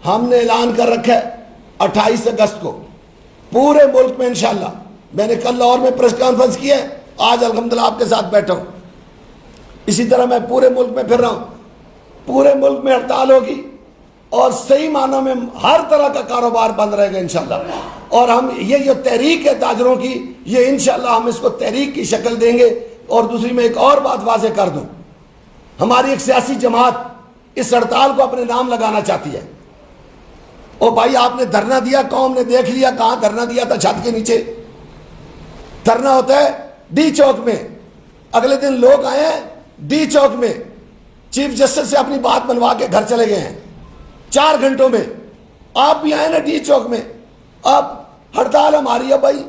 ہم نے اعلان کر رکھا ہے 28 اگست کو پورے ملک میں انشاءاللہ. میں نے کل لاہور میں پریس کانفرنس کی ہے, آج الحمدللہ آپ کے ساتھ بیٹھا ہوں. اسی طرح میں پورے ملک میں پھر رہا ہوں. پورے ملک میں ہڑتال ہوگی اور صحیح معنوں میں ہر طرح کا کاروبار بند رہے گا انشاءاللہ. اور ہم یہ جو تحریک ہے تاجروں کی, یہ انشاءاللہ ہم اس کو تحریک کی شکل دیں گے. اور دوسری میں ایک اور بات واضح کر دوں, ہماری ایک سیاسی جماعت اس ہڑتال کو اپنے نام لگانا چاہتی ہے. او بھائی آپ نے دھرنا دیا, قوم نے دیکھ لیا کہاں دھرنا دیا تھا, چھت کے نیچے دھرنا ہوتا ہے ڈی چوک میں. اگلے دن لوگ آئے ہیں ڈی چوک میں, چیف جسٹس سے اپنی بات بنوا کے گھر چلے گئے ہیں 4 گھنٹوں میں. آپ بھی آئے نا ڈی چوک میں. اب ہڑتال ہماری ہے بھائی,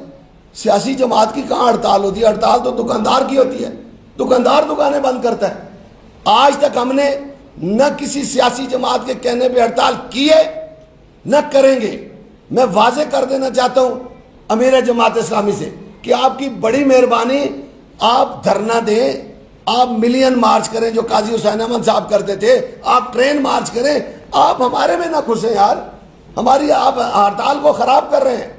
سیاسی جماعت کی کہاں ہڑتال ہوتی ہے؟ ہڑتال تو دکاندار کی ہوتی ہے, دکاندار دکانیں بند کرتا ہے. آج تک ہم نے نہ کسی سیاسی جماعت کے کہنے پہ ہڑتال کیے نہ کریں گے. میں واضح کر دینا چاہتا ہوں امیر جماعت اسلامی سے کہ آپ کی بڑی مہربانی, آپ دھرنا دیں, آپ ملین مارچ کریں جو قاضی حسین احمد صاحب کرتے تھے, آپ ٹرین مارچ کریں, آپ ہمارے میں نہ گھسیں یار. ہماری آپ ہڑتال کو خراب کر رہے ہیں.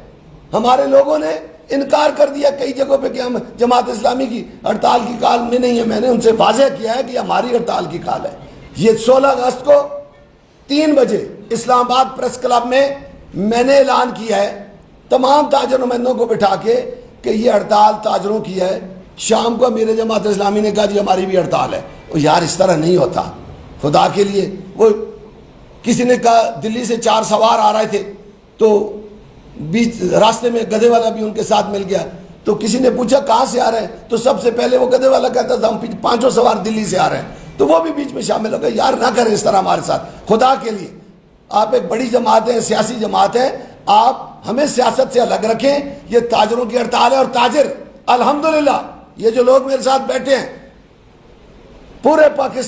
ہمارے لوگوں نے انکار کر دیا کئی جگہوں پہ کہ ہم جماعت اسلامی کی ہڑتال کی کال میں نہیں ہے. میں نے ان سے واضح کیا ہے کہ ہماری ہڑتال کی کال ہے. یہ 16 اگست کو 3 بجے اسلام آباد پریس کلب میں نے اعلان کیا ہے تمام تاجر نمائندوں کو بٹھا کے کہ یہ ہڑتال تاجروں کی ہے. شام کو امیر جماعت اسلامی نے کہا جی ہماری بھی ہڑتال ہے. یار اس طرح نہیں ہوتا خدا کے لیے. وہ کسی نے کہا دلی سے 4 سوار آ رہے تھے تو بیچ راستے میں گدھے والا بھی ان کے ساتھ مل گیا. تو کسی نے پوچھا کہاں سے آ رہے ہیں, تو سب سے پہلے وہ گدھے والا کہتا تھا ہم 5 سوار دلی سے آ رہے ہیں. تو وہ بھی بیچ میں شامل ہو گئے. یار نہ کریں اس طرح ہمارے ساتھ خدا کے لیے. آپ ایک بڑی جماعت ہیں, سیاسی جماعت ہے, آپ ہمیں سیاست سے الگ رکھیں. یہ تاجروں کی ہڑتال ہے. اور تاجر الحمدللہ یہ جو لوگ میرے ساتھ بیٹھے ہیں پورے پاکستان